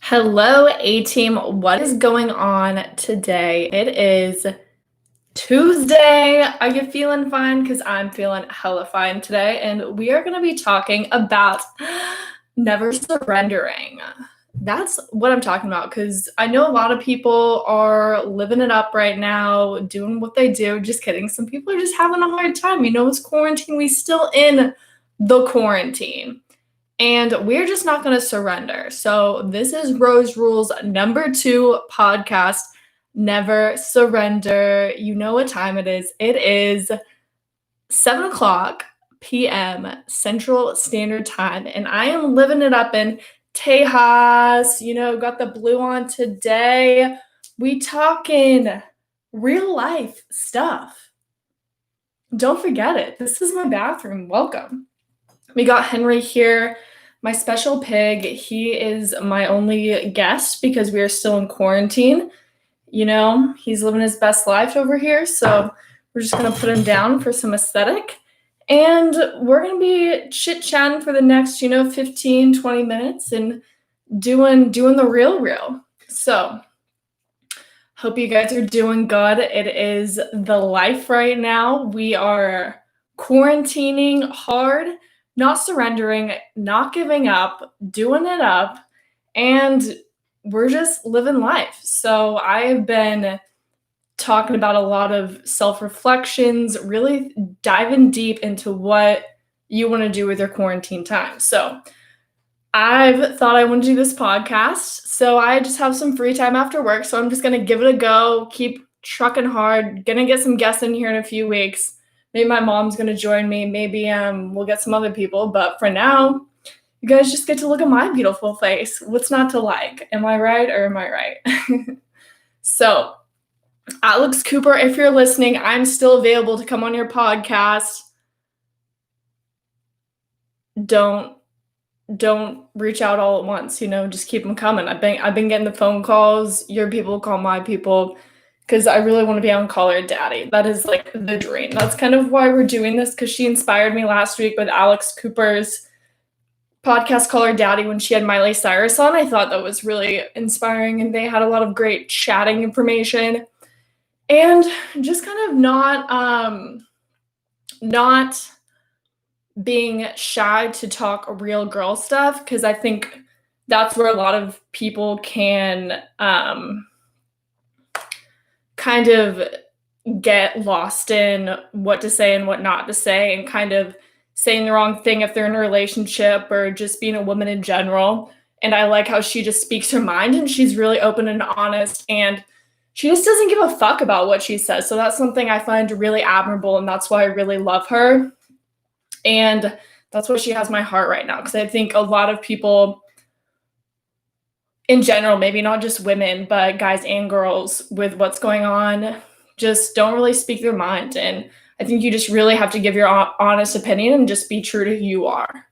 Hello, A team. What is going on today? It is Tuesday. Are you feeling fine? Because I'm feeling hella fine today. And we are going to be talking about never surrendering. That's what I'm talking about because I know a lot of people are living it up right now, doing what they do. Just kidding. Some people are just having a hard time. It's quarantine. We still in the quarantine. And we're just not going to surrender. So this is Rose Rules number 2 podcast. Never surrender. You know what time it is. It is 7 o'clock p.m. Central Standard Time. And I am living it up in Tejas. Got the blue on today. We talking real life stuff. Don't forget it. This is my bathroom. Welcome. We got Henry here, my special pig. He is my only guest because we are still in quarantine. He's living his best life over here. So we're just going to put him down for some aesthetic. And we're going to be chit-chatting for the next, 15, 20 minutes and doing the real. So hope you guys are doing good. It is the life right now. We are quarantining hard, not surrendering, not giving up, doing it up, and we're just living life. So I've been talking about a lot of self-reflections, really diving deep into what you want to do with your quarantine time. So I've thought I want to do this podcast. So I just have some free time after work. So I'm just going to give it a go, keep trucking hard, going to get some guests in here in a few weeks. Maybe my mom's going to join me. Maybe we'll get some other people. But for now, you guys just get to look at my beautiful face. What's not to like? Am I right or am I right? So, Alex Cooper, if you're listening, I'm still available to come on your podcast. Don't reach out all at once. Just keep them coming. I've been getting the phone calls. Your people call my people. Because I really want to be on Call Her Daddy. That is like the dream. That's kind of why we're doing this, because she inspired me last week with Alex Cooper's podcast Call Her Daddy when she had Miley Cyrus on. I thought that was really inspiring, and they had a lot of great chatting information. And just kind of not being shy to talk real girl stuff, because I think that's where a lot of people can kind of get lost in what to say and what not to say, and kind of saying the wrong thing if they're in a relationship or just being a woman in general. And I like how she just speaks her mind, and she's really open and honest, and she just doesn't give a fuck about what she says. So that's something I find really admirable, and that's why I really love her. And that's why she has my heart right now, because I think a lot of people in general, maybe not just women, but guys and girls, with what's going on, just don't really speak their mind. And I think you just really have to give your honest opinion and just be true to who you are.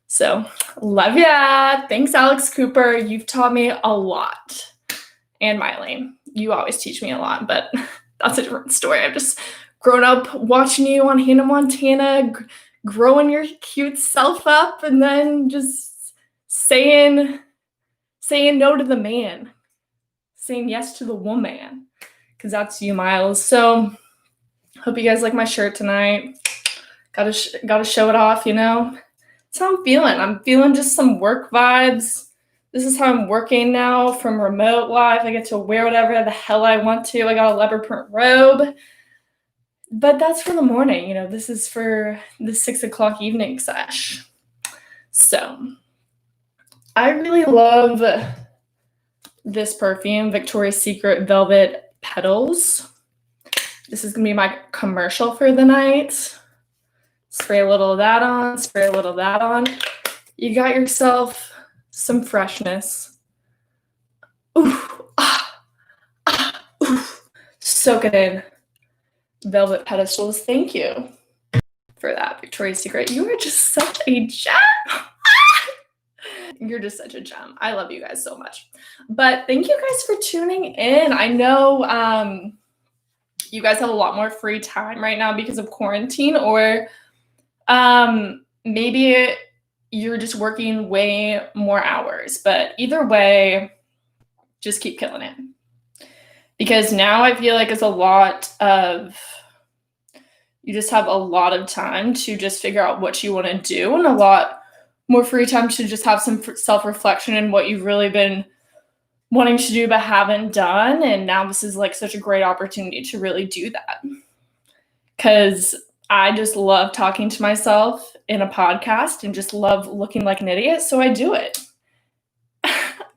So, love ya. Thanks, Alex Cooper. You've taught me a lot. And Miley, you always teach me a lot, but that's a different story. I've just grown up watching you on Hannah Montana, growing your cute self up, and then just saying no to the man, saying yes to the woman, because that's you, Miles. So hope you guys like my shirt tonight. Gotta show it off, That's how I'm feeling. I'm feeling just some work vibes. This is how I'm working now from remote life. I get to wear whatever the hell I want to. I got a leopard print robe. But that's for the morning, This is for the 6 o'clock evening sesh. So I really love this perfume, Victoria's Secret Velvet Petals. This is going to be my commercial for the night. Spray a little of that on, spray a little of that on. You got yourself some freshness. Ooh, ooh. Soak it in. Velvet Petals. Thank you for that, Victoria's Secret. You are just such a gem. You're just such a gem. I love you guys so much. But thank you guys for tuning in. I know you guys have a lot more free time right now because of quarantine, or maybe you're just working way more hours. But either way, just keep killing it. Because now I feel like you just have a lot of time to just figure out what you want to do, and a lot more free time to just have some self-reflection in what you've really been wanting to do but haven't done. And now this is like such a great opportunity to really do that. Because I just love talking to myself in a podcast and just love looking like an idiot, so I do it.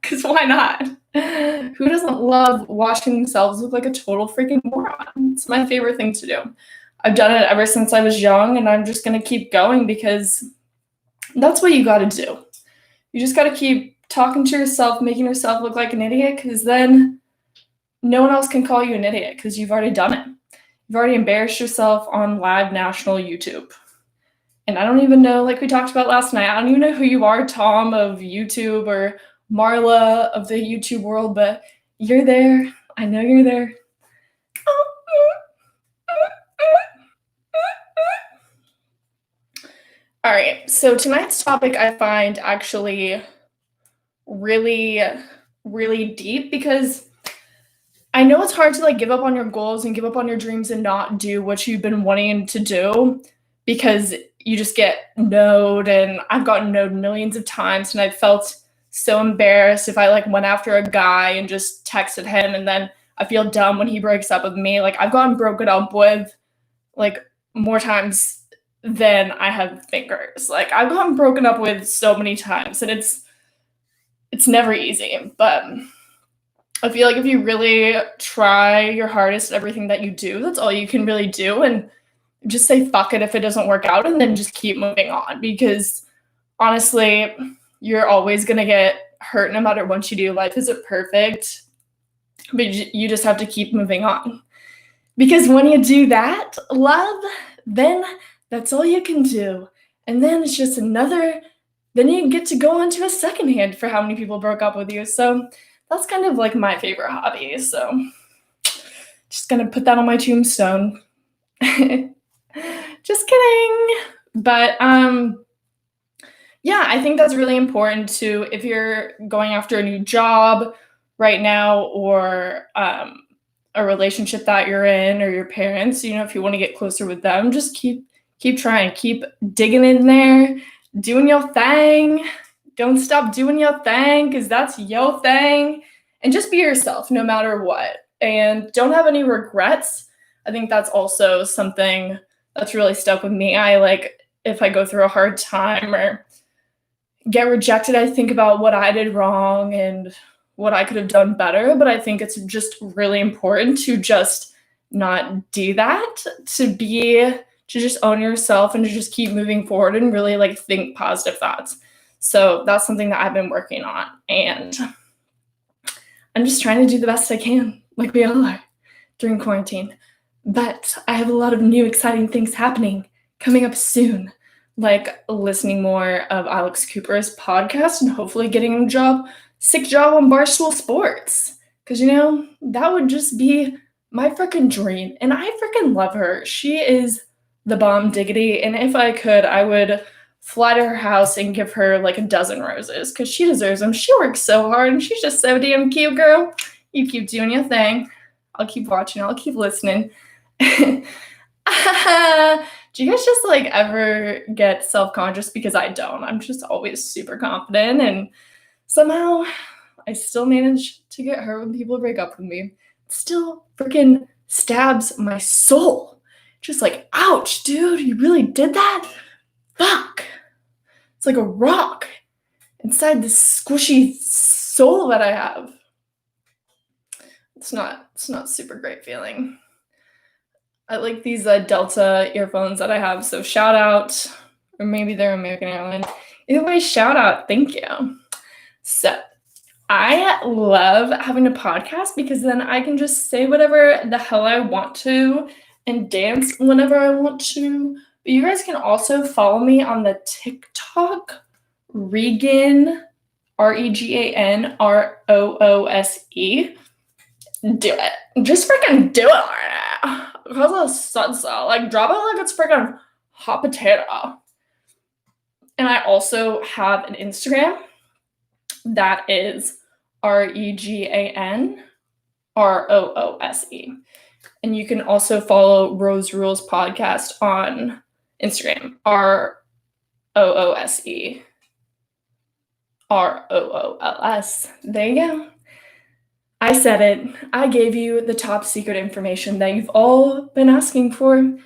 Because why not? Who doesn't love watching themselves look like a total freaking moron? It's my favorite thing to do. I've done it ever since I was young, and I'm just going to keep going because that's what you got to do. You just got to keep talking to yourself, making yourself look like an idiot, because then no one else can call you an idiot because you've already done it. You've already embarrassed yourself on live national YouTube. And I don't even know, like we talked about last night, I don't even know who you are, Tom of YouTube or Marla of the YouTube world, but you're there. I know you're there. All right, so tonight's topic I find actually really, really deep, because I know it's hard to like give up on your goals and give up on your dreams and not do what you've been wanting to do, because you just get no'd, and I've gotten no'd millions of times, and I've felt so embarrassed if I like went after a guy and just texted him, and then I feel dumb when he breaks up with me. Like I've gotten broken up with like more times than I have fingers. Like I've gotten broken up with so many times, and it's never easy. But I feel like if you really try your hardest at everything that you do, that's all you can really do, and just say fuck it if it doesn't work out, and then just keep moving on. Because honestly, you're always gonna get hurt no matter what you do. Life isn't perfect, but you just have to keep moving on. Because when you do that, love, then that's all you can do. And then it's just then you get to go on to a second hand for how many people broke up with you. So that's kind of like my favorite hobby. So just gonna put that on my tombstone. Just kidding. But yeah, I think that's really important too. If you're going after a new job right now, or a relationship that you're in, or your parents, if you want to get closer with them, just keep trying, keep digging in there, doing your thing. Don't stop doing your thing, because that's your thing. And just be yourself no matter what. And don't have any regrets. I think that's also something that's really stuck with me. If I go through a hard time or get rejected, I think about what I did wrong and what I could have done better. But I think it's just really important to just not do that, to just own yourself and to just keep moving forward and really like think positive thoughts. So that's something that I've been working on, and I'm just trying to do the best I can, like we all are during quarantine. But I have a lot of new exciting things happening coming up soon, like listening more of Alex Cooper's podcast and hopefully getting a sick job on Barstool Sports. Because, that would just be my freaking dream. And I freaking love her. She is the bomb diggity. And if I could, I would fly to her house and give her like a dozen roses, because she deserves them. She works so hard, and she's just so damn cute, girl. You keep doing your thing. I'll keep watching. I'll keep listening. Do you guys just like ever get self-conscious? Because I don't. I'm just always super confident, and somehow I still manage to get hurt when people break up with me. It still freaking stabs my soul. Just like, ouch, dude, you really did that? Fuck. It's like a rock inside this squishy soul that I have. It's not super great feeling. I like these Delta earphones that I have, so shout out, or maybe they're American Airlines. Either way, shout out, thank you. So I love having a podcast, because then I can just say whatever the hell I want to and dance whenever I want to. But you guys can also follow me on the TikTok, Regan, REGAN ROOSE. Do it. Just freaking do it right now. Because I said so. Like, drop it like it's freaking hot potato. And I also have an Instagram that is REGAN ROOSE. And you can also follow Rose Rules Podcast on Instagram, ROOSEROOLS. There you go. I said it. I gave you the top secret information that you've all been asking for.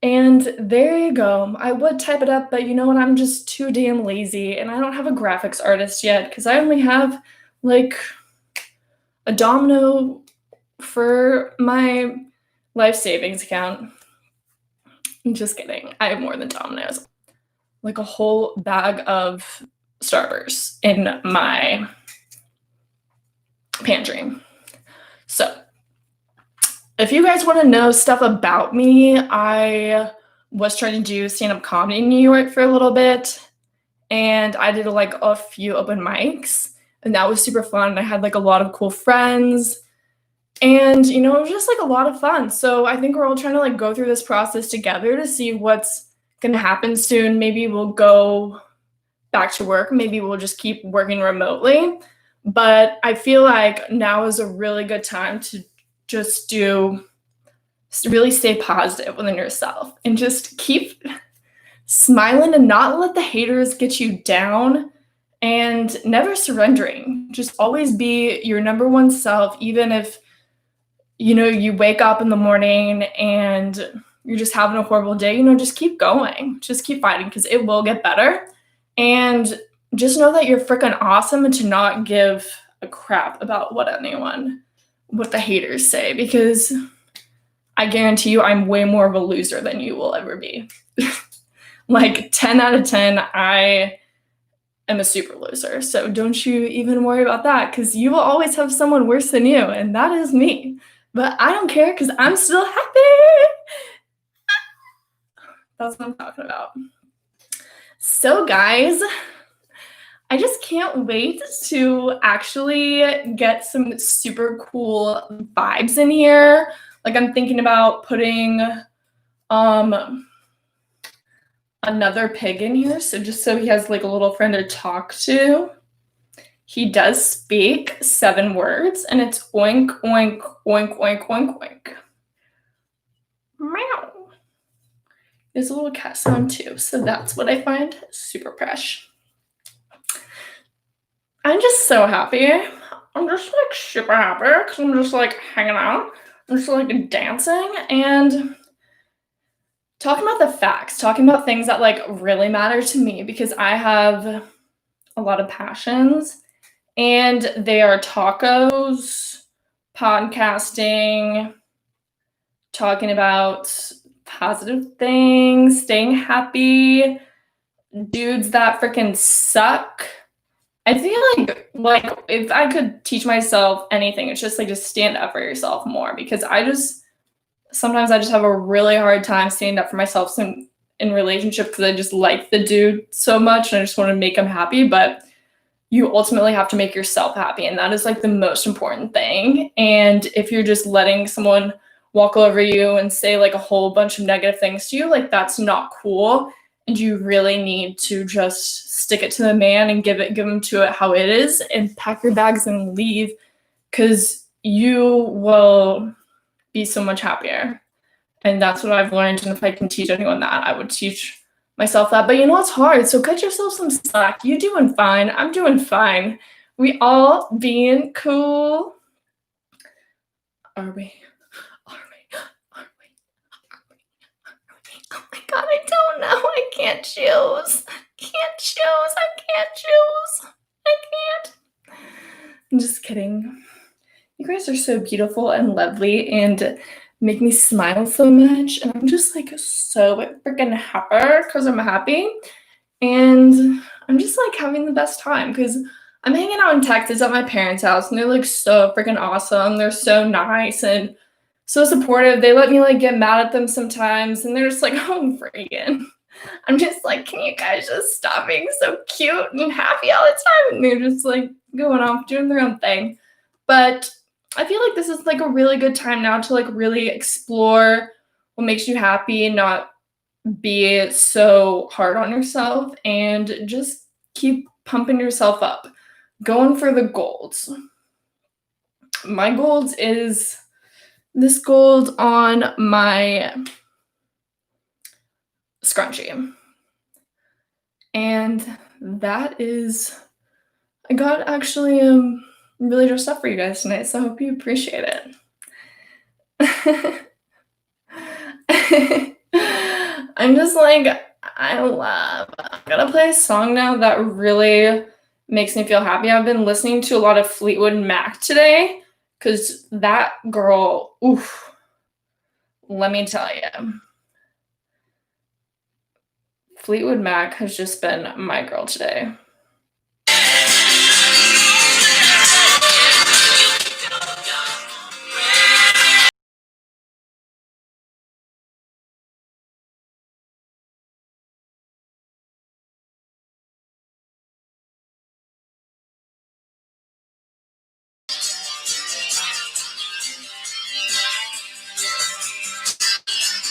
And there you go. I would type it up, but you know what? I'm just too damn lazy, and I don't have a graphics artist yet because I only have like a domino for my life savings account. I'm just kidding. I have more than dominoes. Like a whole bag of Starburst in my pantry. So, if you guys want to know stuff about me, I was trying to do stand-up comedy in New York for a little bit, and I did like a few open mics, and that was super fun. I had like a lot of cool friends, and you know, it was just like a lot of fun. So I think we're all trying to like go through this process together to see what's gonna happen soon. Maybe we'll go back to work. Maybe we'll just keep working remotely. But I feel like now is a really good time to just really stay positive within yourself and just keep smiling and not let the haters get you down and never surrendering. Just always be your number one self, even if, you know, you wake up in the morning and you're just having a horrible day, you know, just keep going. Just keep fighting because it will get better. And just know that you're freaking awesome and to not give a crap about what the haters say, because I guarantee you I'm way more of a loser than you will ever be. Like 10 out of 10, I am a super loser. So don't you even worry about that, because you will always have someone worse than you, and that is me. But I don't care because I'm still happy. That's what I'm talking about. So guys, I just can't wait to actually get some super cool vibes in here. Like I'm thinking about putting another pig in here, so just so he has like a little friend to talk to. He does speak 7 words, and it's oink, oink, oink, oink, oink, oink. Meow. There's a little cat sound too, so that's what I find super fresh. I'm just so happy. I'm just like super happy because I'm just like hanging out. I'm just like dancing and talking about the facts, talking about things that like really matter to me, because I have a lot of passions, and they are tacos, podcasting, talking about positive things, staying happy, dudes that freaking suck. I feel like if I could teach myself anything, it's just like just stand up for yourself more, because sometimes I just have a really hard time standing up for myself in relationship, because I just like the dude so much and I just want to make him happy. But you ultimately have to make yourself happy, and that is like the most important thing. And if you're just letting someone walk over you and say like a whole bunch of negative things to you, like that's not cool. And you really need to just stick it to the man and give him to it how it is, and pack your bags and leave, because you will be so much happier. And that's what I've learned. And if I can teach anyone that, I would teach myself that. But you know, it's hard. So cut yourself some slack. You're doing fine. I'm doing fine. We all being cool. Are we? Oh my God, I don't know. I can't choose. I can't. I'm just kidding. You guys are so beautiful and lovely and make me smile so much. And I'm just like so freaking happy because I'm happy. And I'm just like having the best time because I'm hanging out in Texas at my parents' house, and they're like so freaking awesome. They're so nice and so supportive. They let me like get mad at them sometimes, and they're just like, oh, freaking. I'm just like, can you guys just stop being so cute and happy all the time? And they're just like going off doing their own thing. But I feel like this is like a really good time now to like really explore what makes you happy and not be so hard on yourself, and just keep pumping yourself up. going for the golds. My golds is this gold on my scrunchie. And that is, I got actually really dressed up for you guys tonight, so I hope you appreciate it. I'm just like, I'm gonna play a song now that really makes me feel happy. I've been listening to a lot of Fleetwood Mac today, because that girl, oof, let me tell you. Fleetwood Mac has just been my girl today.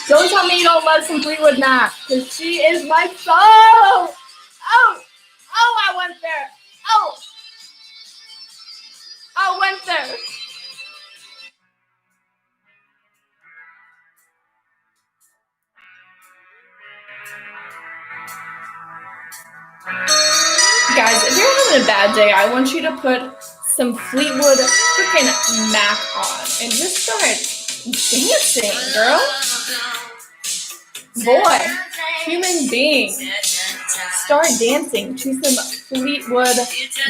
Don't tell me you don't love some Fleetwood Mac, because she is my soul. Oh, I went there. I went there. Guys, if you're having a bad day, I want you to put some Fleetwood freaking Mac on and just start dancing, girl. Boy, human being, start dancing to some Fleetwood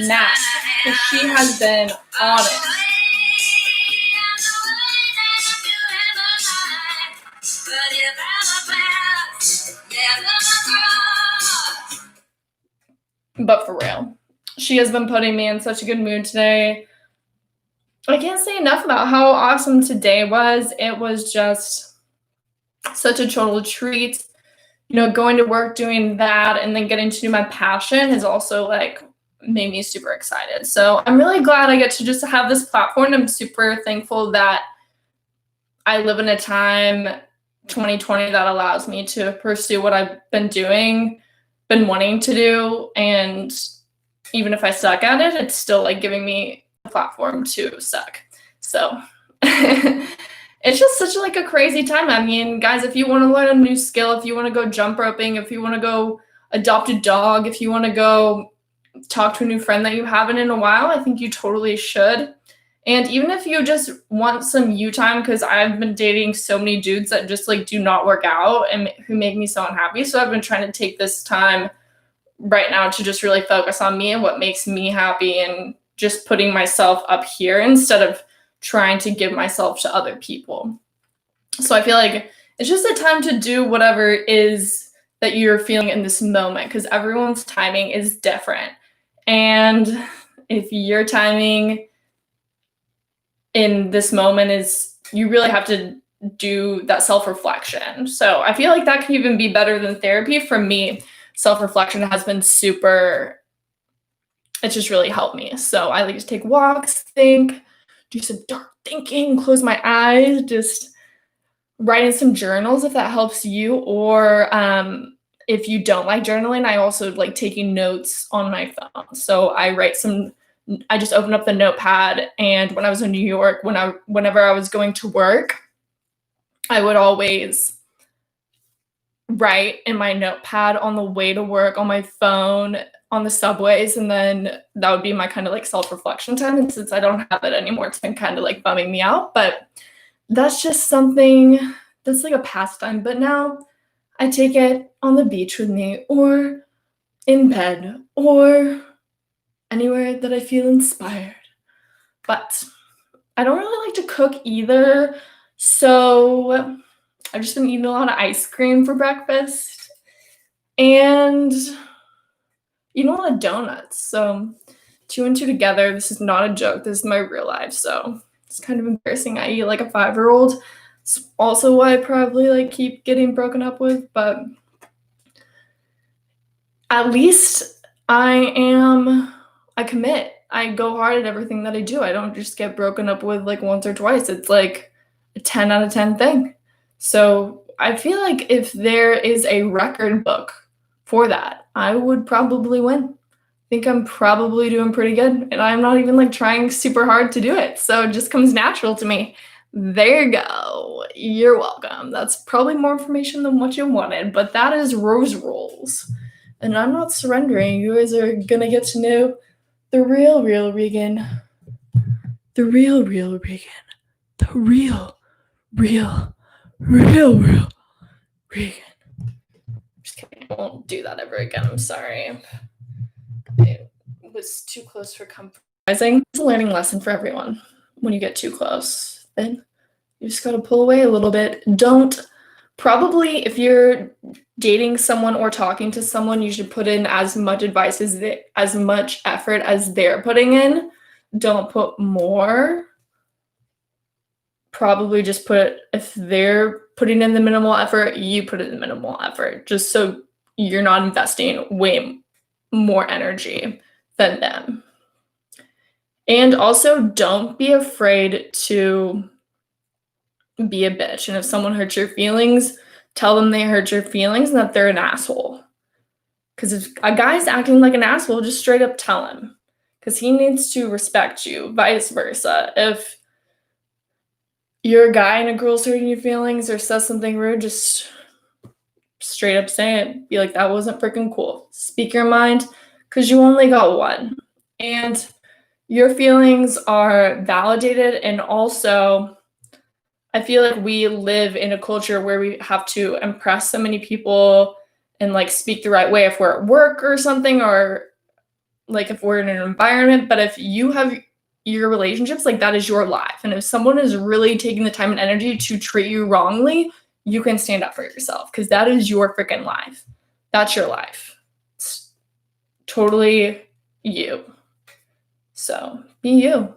Mac, because she has been on it. But for real, she has been putting me in such a good mood today. I can't say enough about how awesome today was. It was just such a total treat. You know, going to work, doing that, and then getting to do my passion has also like made me super excited. So I'm really glad I get to just have this platform. I'm super thankful that I live in a time, 2020, that allows me to pursue what I've been doing, been wanting to do, and even if I suck at it, it's still like giving me a platform to suck. So it's just such like a crazy time. I mean, guys, if you want to learn a new skill, if you want to go jump roping, if you want to go adopt a dog, if you want to go talk to a new friend that you haven't in a while, I think you totally should. And even if you just want some you time, because I've been dating so many dudes that just like do not work out and who make me so unhappy. So I've been trying to take this time right now to just really focus on me and what makes me happy, and just putting myself up here instead of trying to give myself to other people. So I feel like it's just a time to do whatever it is that you're feeling in this moment, because everyone's timing is different. And if your timing in this moment is, you really have to do that self-reflection. So I feel like that could even be better than therapy. For me, self-reflection has been super, it's just really helped me. So I like to take walks, think, do some dark thinking, close my eyes, just write in some journals if that helps you. Or if you don't like journaling, I also like taking notes on my phone. So I just opened up the notepad, and when I was in New York, whenever I was going to work, I would always write in my notepad on the way to work, on my phone, on the subways, and then that would be my kind of like self-reflection time. And since I don't have it anymore, it's been kind of like bumming me out, but that's just something that's like a pastime. But now I take it on the beach with me, or in bed, or anywhere that I feel inspired. But I don't really like to cook either, so I've just been eating a lot of ice cream for breakfast and eating a lot of donuts. So 2 and 2 together, this is not a joke, this is my real life, so it's kind of embarrassing. I eat like a 5-year-old. It's also why I probably like keep getting broken up with, but at least I commit. I go hard at everything that I do. I don't just get broken up with like once or twice. It's like a 10 out of 10 thing. So I feel like if there is a record book for that, I would probably win. think I'm probably doing pretty good, and I'm not even, like, trying super hard to do it, so it just comes natural to me. There you go. You're welcome. That's probably more information than what you wanted, but that is Rose Rolls, and I'm not surrendering. You guys are gonna get to know the real Regan. The real Regan. The real Regan. Just kidding. I won't do that ever again. I'm sorry. It was too close for comfort. It's a learning lesson for everyone. When you get too close, then you just gotta pull away a little bit. Probably if you're dating someone or talking to someone, you should put in as much advice as much effort as they're putting in. Don't put more. Probably just if they're putting in the minimal effort, you put in the minimal effort, just so you're not investing way more energy than them. And also, don't be afraid to be a bitch. And if someone hurts your feelings, tell them they hurt your feelings and that they're an asshole. Because if a guy's acting like an asshole, just straight up tell him. Because he needs to respect you, vice versa. If you're a guy and a girl's hurting your feelings or says something rude, just straight up say it. Be like, that wasn't freaking cool. Speak your mind, because you only got one. And your feelings are validated. And also, I feel like we live in a culture where we have to impress so many people and like speak the right way if we're at work or something, or like if we're in an environment. But if you have your relationships, like that is your life. And if someone is really taking the time and energy to treat you wrongly, you can stand up for yourself, because that is your freaking life. That's your life. It's totally you. So be you.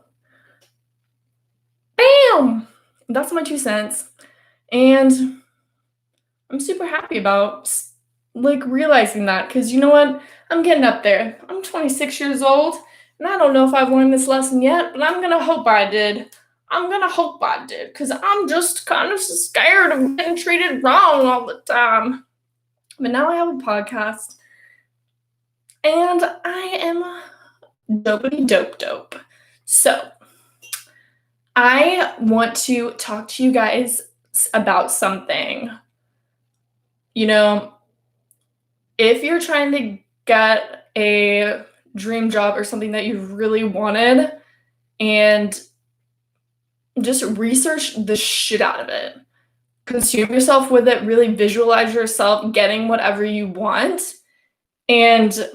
Bam! That's my 2 cents. And I'm super happy about like realizing that, because you know what? I'm getting up there. I'm 26 years old, and I don't know if I've learned this lesson yet, but I'm going to hope I did. Because I'm just kind of scared of getting treated wrong all the time. But now I have a podcast, and I am dopey dope. So I want to talk to you guys about something. You know, if you're trying to get a dream job or something that you've really wanted, and just research the shit out of it. Consume yourself with it, really visualize yourself getting whatever you want, and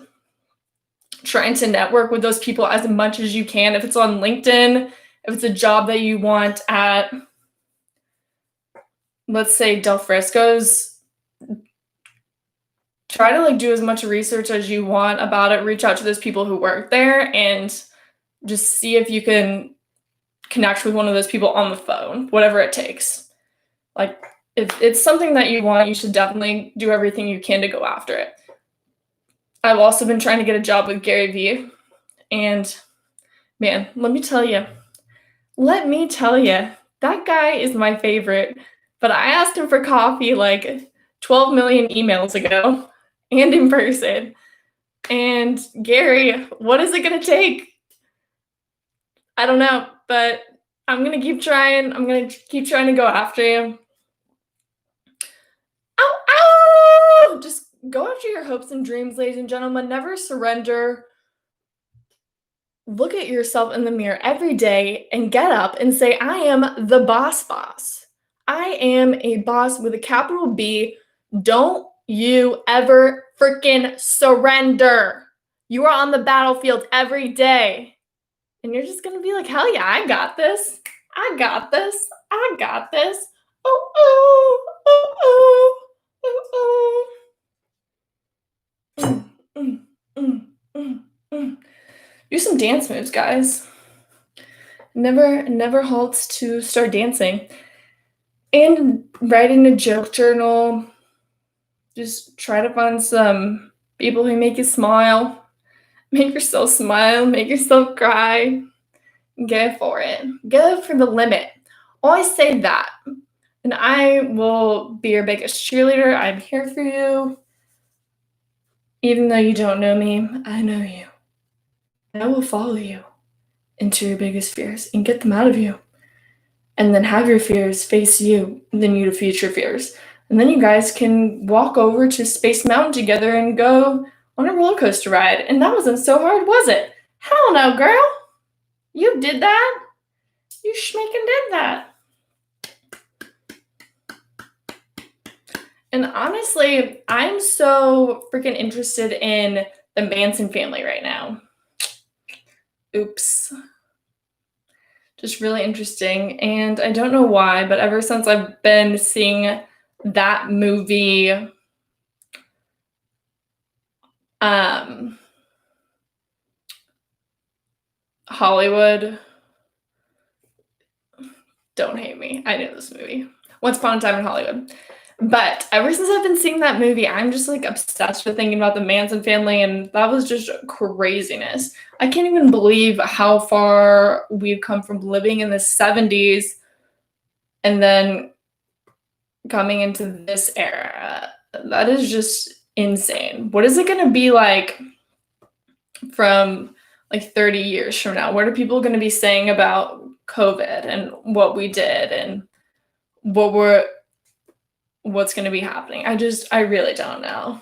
trying to network with those people as much as you can. If it's on LinkedIn, if it's a job that you want at, let's say, Del Frisco's, try to like do as much research as you want about it. Reach out to those people who work there and just see if you can connect with one of those people on the phone, whatever it takes. Like, if it's something that you want, you should definitely do everything you can to go after it. I've also been trying to get a job with Gary Vee, and man, let me tell you, that guy is my favorite. But I asked him for coffee like 12 million emails ago and in person. And Gary, what is it going to take? I don't know, but I'm going to keep trying. I'm going to keep trying to go after him. Ow! Just go after your hopes and dreams, ladies and gentlemen. Never surrender. Look at yourself in the mirror every day and get up and say, I am the boss. I am a boss with a capital B. Don't you ever freaking surrender. You are on the battlefield every day. And you're just going to be like, hell yeah, I got this. Do some dance moves, guys. Never halts to start dancing. And write in a joke journal. Just try to find some people who make you smile. Make yourself smile, make yourself cry. Go for it. Go for the limit. Always say that. And I will be your biggest cheerleader. I'm here for you. Even though you don't know me, I know you. I will follow you into your biggest fears and get them out of you. And then have your fears face you, and then you defeat your fears. And then you guys can walk over to Space Mountain together and go on a roller coaster ride. And that wasn't so hard, was it? Hell no, girl. You did that. You schmaking did that. And honestly, I'm so freaking interested in the Manson family right now. Oops. Just really interesting. And I don't know why, but ever since I've been seeing that movie, Hollywood, don't hate me. I know this movie. Once Upon a Time in Hollywood. But ever since I've been seeing that movie, I'm just like obsessed with thinking about the Manson family, and that was just craziness. I can't even believe how far we've come from living in the 70s and then coming into this era. That is just insane. What is it going to be like from like 30 years from now? What are people going to be saying about COVID and what we did and what's going to be happening? I really don't know.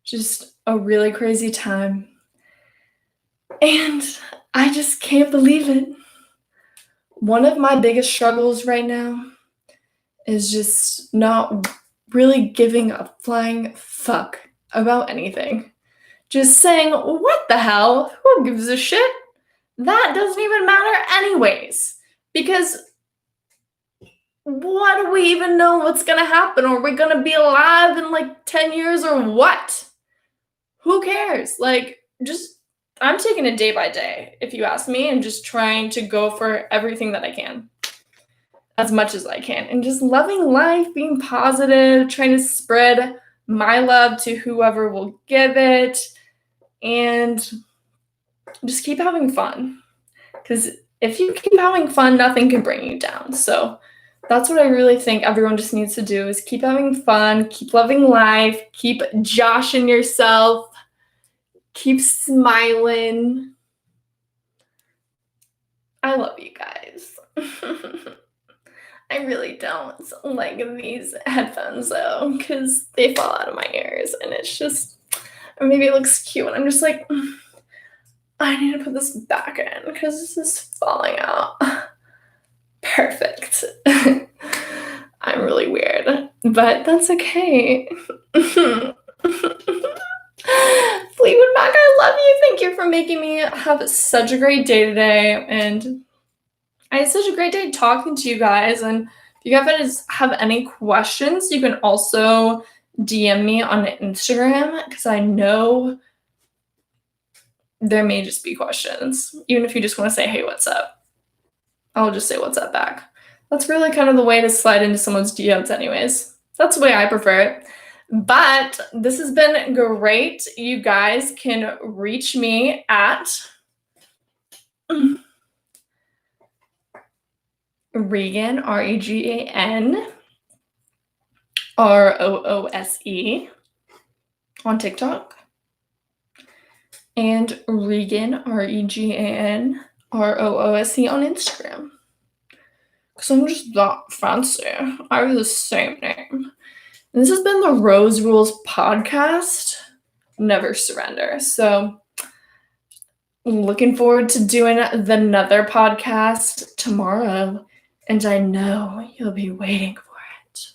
Just a really crazy time. And I just can't believe it. One of my biggest struggles right now is just not really giving a flying fuck about anything. Just saying, what the hell? Who gives a shit? That doesn't even matter anyways. Because what do we even know what's going to happen? Are we going to be alive in like 10 years or what? Who cares? Like, just, I'm taking it day by day, if you ask me, and just trying to go for everything that I can, as much as I can, and just loving life, being positive, trying to spread my love to whoever will give it, and just keep having fun. Because if you keep having fun, nothing can bring you down. So that's what I really think everyone just needs to do, is keep having fun, keep loving life, keep joshing yourself, keep smiling. I love you guys. I really don't like these headphones though, because they fall out of my ears and it's just, or maybe it looks cute and I'm just like, I need to put this back in because this is falling out. Perfect. I'm really weird, but that's okay. Fleetwood Mac, I love you. Thank you for making me have such a great day today. And I had such a great day talking to you guys. And if you guys have any questions, you can also DM me on Instagram, because I know there may just be questions. Even if you just want to say, hey, what's up? I'll just say what's up back. That's really kind of the way to slide into someone's DMs anyways. That's the way I prefer it. But this has been great. You guys can reach me at Regan, Regan, Roose on TikTok. And Regan, Regan, Roose on Instagram. Because I'm just that fancy. I have the same name. And this has been the Rose Rules podcast. Never surrender. So looking forward to doing another podcast tomorrow. And I know you'll be waiting for it.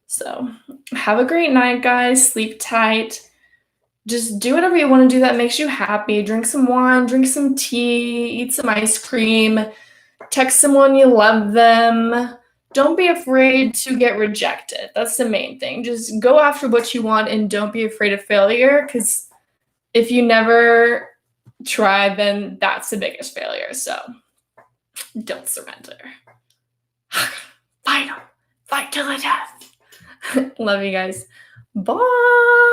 So have a great night, guys. Sleep tight. Just do whatever you want to do that makes you happy. Drink some wine, drink some tea, eat some ice cream, text someone you love them. Don't be afraid to get rejected. That's the main thing. Just go after what you want and don't be afraid of failure, because if you never try, then that's the biggest failure. So don't surrender. Fight till the death. Love you guys. Bye.